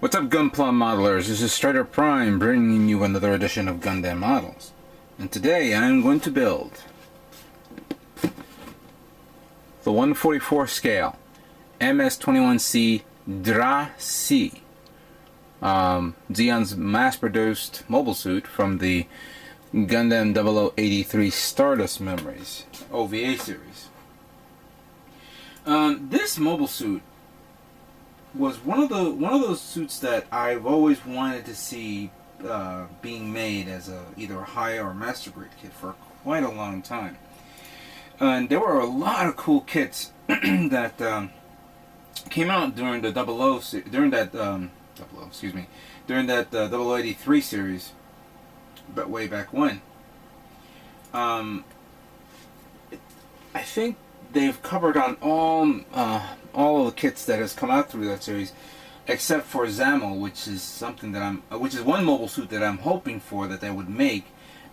What's up, Gunpla modelers? This is Strider Prime bringing you another edition of Gundam Models. And today I'm going to build the 144 scale MS-21C Dra-C, Zeon's mass-produced mobile suit from the Gundam 0083 Stardust Memories OVA series. This mobile suit was one of those suits that I've always wanted to see being made as either a high or master grade kit for quite a long time. And there were a lot of cool kits that came out during the 0083 series, but way back when. I think they've covered on all of the kits that has come out through that series, except for Zamo, which is something that which is one mobile suit that I'm hoping for that they would make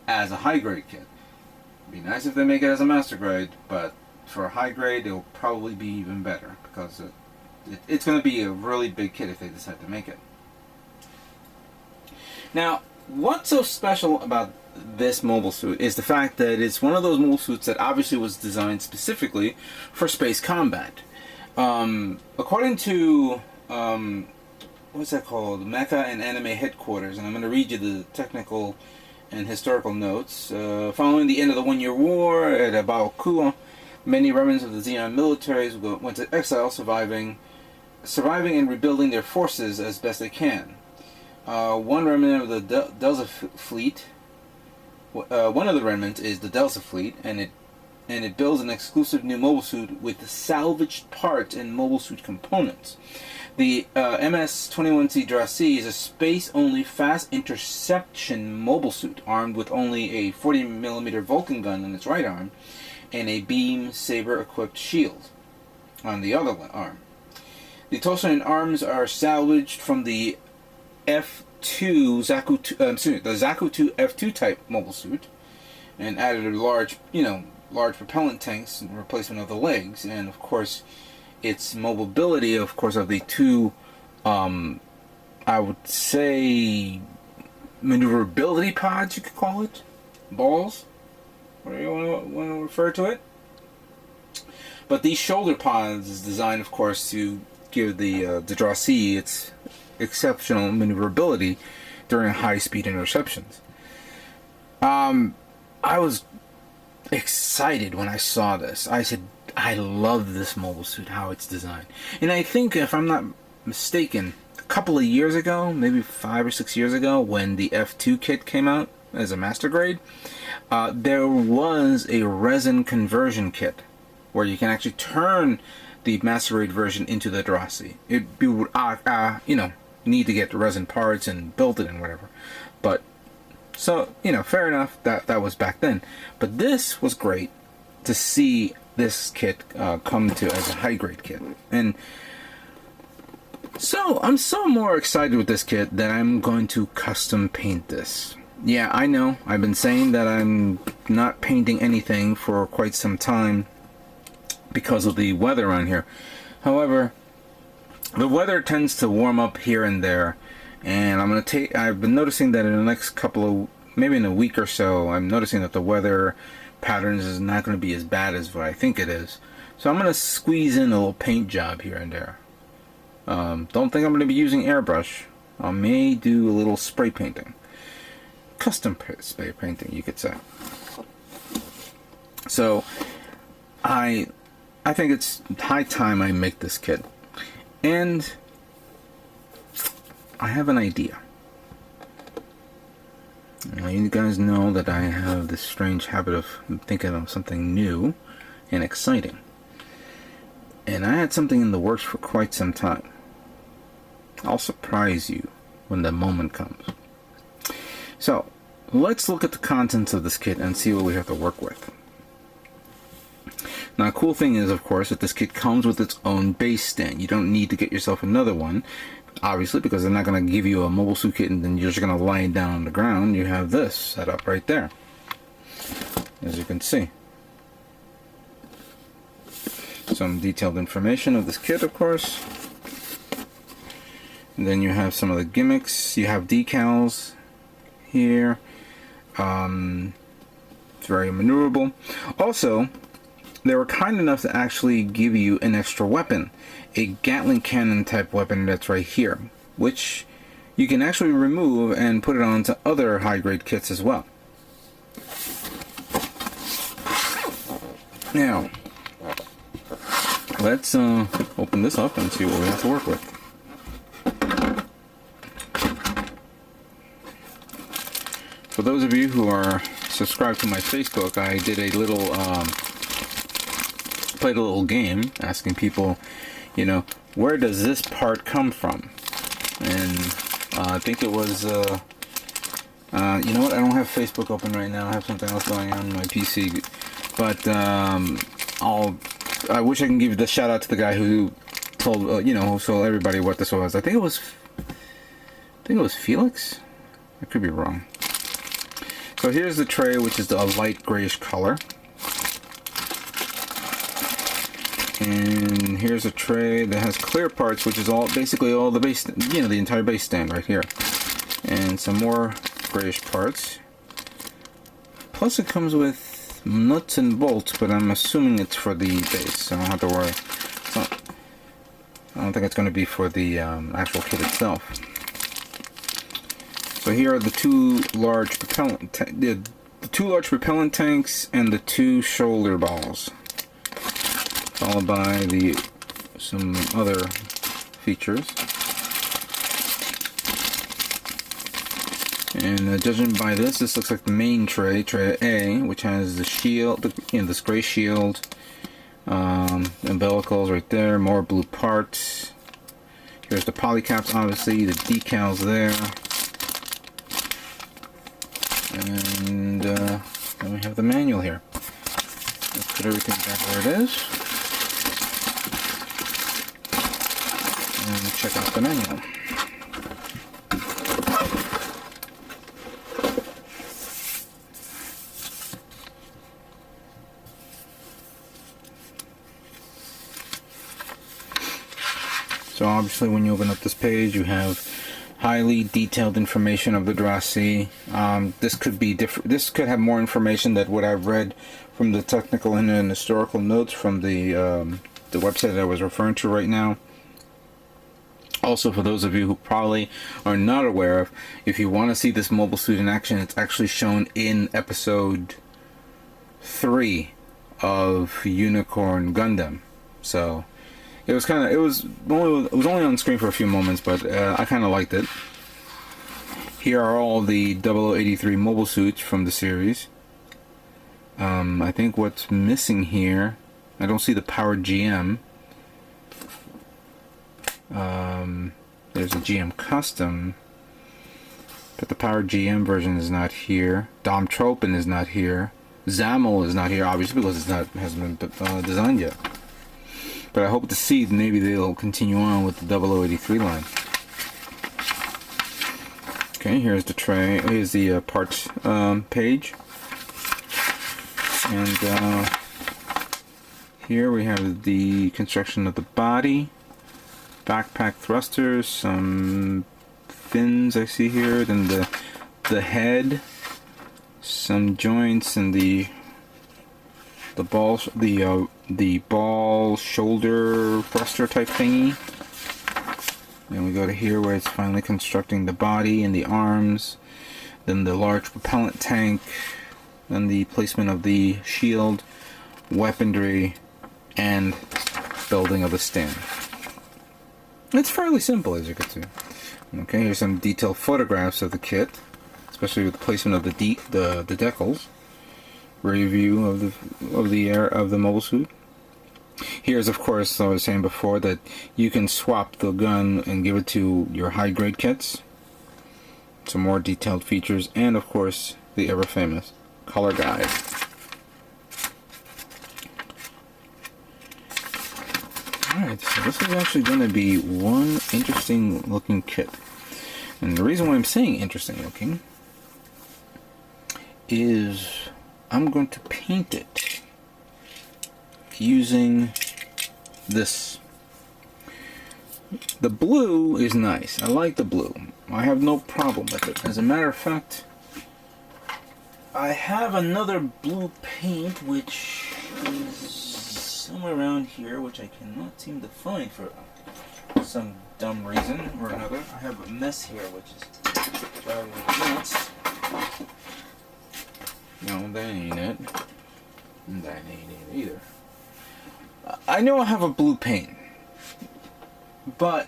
as a high grade kit. It'd be nice if they make it as a master grade, but for a high grade, it'll probably be even better because it's going to be a really big kit if they decide to make it. Now, what's so special about this mobile suit is the fact that it's one of those mobile suits that obviously was designed specifically for space combat. According to what's that called, Mecha and Anime Headquarters, and I'm going to read you the technical and historical notes. Following the end of the one-year war at Abaokuo, many remnants of the Zeon militaries went to exile, surviving and rebuilding their forces as best they can. One remnant of the Delta fleet. One of the remnants is the Delta fleet, and it builds an exclusive new mobile suit with the salvaged parts and mobile suit components. The MS-21C Dra-C is a space-only fast interception mobile suit armed with only a 40mm Vulcan gun on its right arm and a beam saber-equipped shield on the other arm. The torso and arms are salvaged from the Zaku 2 F2 type mobile suit, and added a large propellant tanks in replacement of the legs, and of course its mobility, of course, of the two I would say maneuverability pods, you could call it, balls, whatever you want to refer to it. But these shoulder pods is designed, of course, to give the Dra-C its exceptional maneuverability during high-speed interceptions. I was excited when I saw this. I said, I love this mobile suit, how it's designed. And I think, if I'm not mistaken, a couple of years ago, maybe 5 or 6 years ago, when the F2 kit came out as a master grade, there was a resin conversion kit where you can actually turn the master grade version into the Dra-C. You would, need to get the resin parts and build it and whatever. But, so, fair enough, that was back then. But this was great to see this kit come to as a high grade kit. And so, I'm so more excited with this kit that I'm going to custom paint this. Yeah, I know, I've been saying that I'm not painting anything for quite some time because of the weather around here. However, the weather tends to warm up here and there, and I've been noticing that in the next maybe in a week or so, I'm noticing that the weather patterns is not going to be as bad as what I think it is. So I'm going to squeeze in a little paint job here and there. Don't think I'm going to be using airbrush. I may do a little spray painting. Custom spray painting, you could say. So I think it's high time I make this kit. And I have an idea. Now, you guys know that I have this strange habit of thinking of something new and exciting. And I had something in the works for quite some time. I'll surprise you when the moment comes. So, let's look at the contents of this kit and see what we have to work with. Now, the cool thing is, of course, that this kit comes with its own base stand. You don't need to get yourself another one, obviously, because they're not going to give you a mobile suit kit and then you're just going to lie it down on the ground. You have this set up right there, as you can see. Some detailed information of this kit, of course. And then you have some of the gimmicks. You have decals here. It's very maneuverable. Also, they were kind enough to actually give you an extra weapon, a Gatling cannon type weapon that's right here, which you can actually remove and put it onto other high grade kits as well. Now, let's open this up and see what we have to work with. For those of you who are subscribed to my Facebook, I did a little, played a little game asking people, you know, where does this part come from? And I think it was, you know what, I don't have Facebook open right now, I have something else going on my PC, but I wish I can give the shout out to the guy who told, you know, who told everybody what this was. I think it was Felix? I could be wrong. So here's the tray, which is a light grayish color. And here's a tray that has clear parts, which is all basically all the base, you know, the entire base stand right here. And some more grayish parts. Plus it comes with nuts and bolts, but I'm assuming it's for the base, so I don't have to worry. I don't think it's going to be for the actual kit itself. So here are the two large propellant tanks and the two shoulder balls, followed by some other features. And judging by this looks like the main tray, tray A, which has the shield, this gray shield, umbilicals right there, more blue parts. Here's the polycaps, obviously, the decals there. And then we have the manual here. Let's put everything back where it is. And check out the manual. So obviously when you open up this page, you have highly detailed information of the Dra-C. This could be different. This could have more information than what I've read from the technical and historical notes from the website that I was referring to right now. Also, for those of you who probably are not aware of, if you want to see this mobile suit in action, it's actually shown in episode 3 of Unicorn Gundam. So it was only on screen for a few moments, but I kind of liked it. Here are all the 0083 mobile suits from the series. I think what's missing here, I don't see the powered GM. There's a GM custom, but the powered GM version is not here. Dom Tropin is not here. Zamel is not here, obviously, because hasn't been designed yet. But I hope to see maybe they'll continue on with the 0083 line. Okay, here's the tray. Here's the parts page, and here we have the construction of the body, backpack thrusters, some fins I see here, then the head, some joints, and the ball shoulder thruster type thingy. Then we go to here where it's finally constructing the body and the arms, then the large propellant tank, then the placement of the shield, weaponry, and building of the stand. It's fairly simple, as you can see. Okay, here's some detailed photographs of the kit, especially with the placement of the decals. Rear view of the mobile suit. Here's, of course, I was saying before that you can swap the gun and give it to your high grade kits. Some more detailed features, and of course the ever famous color guide. Alright, so this is actually going to be one interesting looking kit. And the reason why I'm saying interesting looking is I'm going to paint it using this. The blue is nice. I like the blue. I have no problem with it. As a matter of fact, I have another blue paint which is somewhere around here, which I cannot seem to find for some dumb reason or another. I have a mess here which is driving me nuts. No, that ain't it. That ain't it either. I know I have a blue paint, but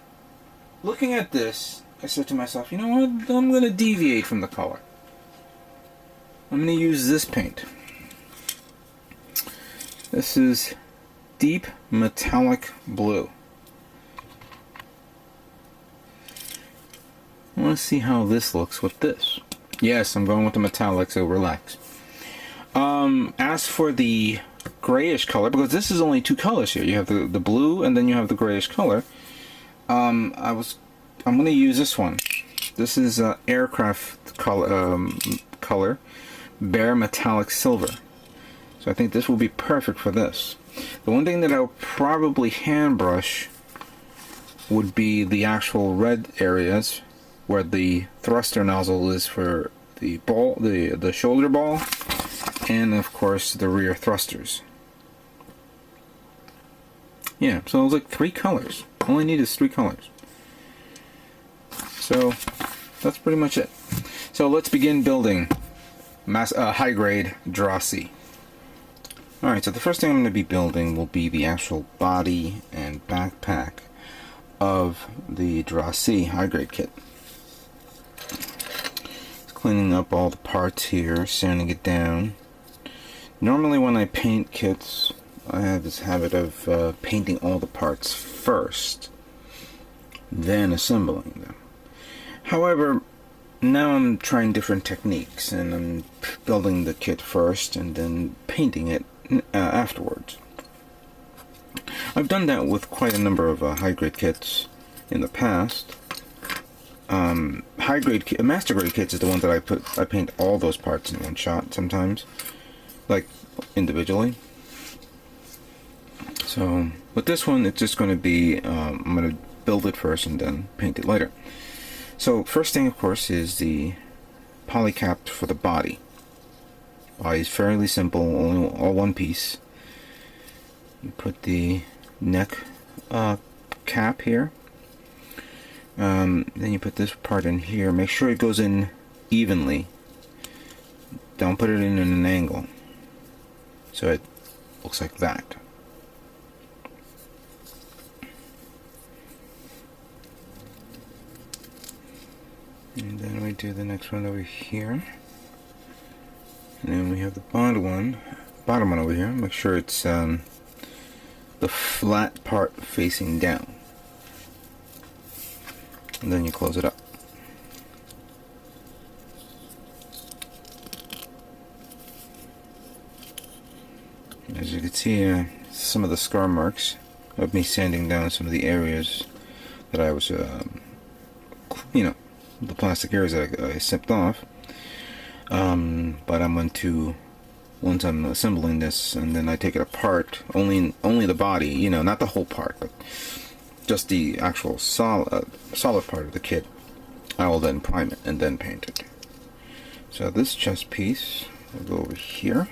looking at this, I said to myself, you know what? I'm going to deviate from the color. I'm going to use this paint. This is deep metallic blue. I want to see how this looks with this. Yes, I'm going with the metallic, so relax. As for the grayish color, because this is only two colors here. You have the blue and then you have the grayish color. I'm going to use this one. This is aircraft color, bare metallic silver. So I think this will be perfect for this. The one thing that I'll probably hand brush would be the actual red areas where the thruster nozzle is for the ball, the shoulder ball, and of course the rear thrusters. Yeah, so it was like 3 colors. All I need is 3 colors. So that's pretty much it. So let's begin building high-grade Dra-C. Alright, so the first thing I'm going to be building will be the actual body and backpack of the Dra-C high-grade kit. Just cleaning up all the parts here, sanding it down. Normally when I paint kits, I have this habit of painting all the parts first, then assembling them. However, now I'm trying different techniques, and I'm building the kit first and then painting it afterwards. I've done that with quite a number of high-grade kits in the past. Master grade kits is the one that I paint all those parts in one shot sometimes, like individually. So with this one, it's just going to be I'm going to build it first and then paint it later. So first thing, of course, is the polycap for the body. Body is fairly simple, only all one piece. You put the neck cap here. Then you put this part in here. Make sure it goes in evenly. Don't put it in an angle. So it looks like that. And then we do the next one over here. And then we have the bottom one over here. Make sure it's the flat part facing down. And then you close it up. As you can see, some of the scar marks of me sanding down some of the areas that I was, the plastic areas that I snipped off. But I'm going to, once I'm assembling this, and then I take it apart, only the body, not the whole part, but just the actual solid part of the kit, I will then prime it and then paint it. So this chest piece will go over here.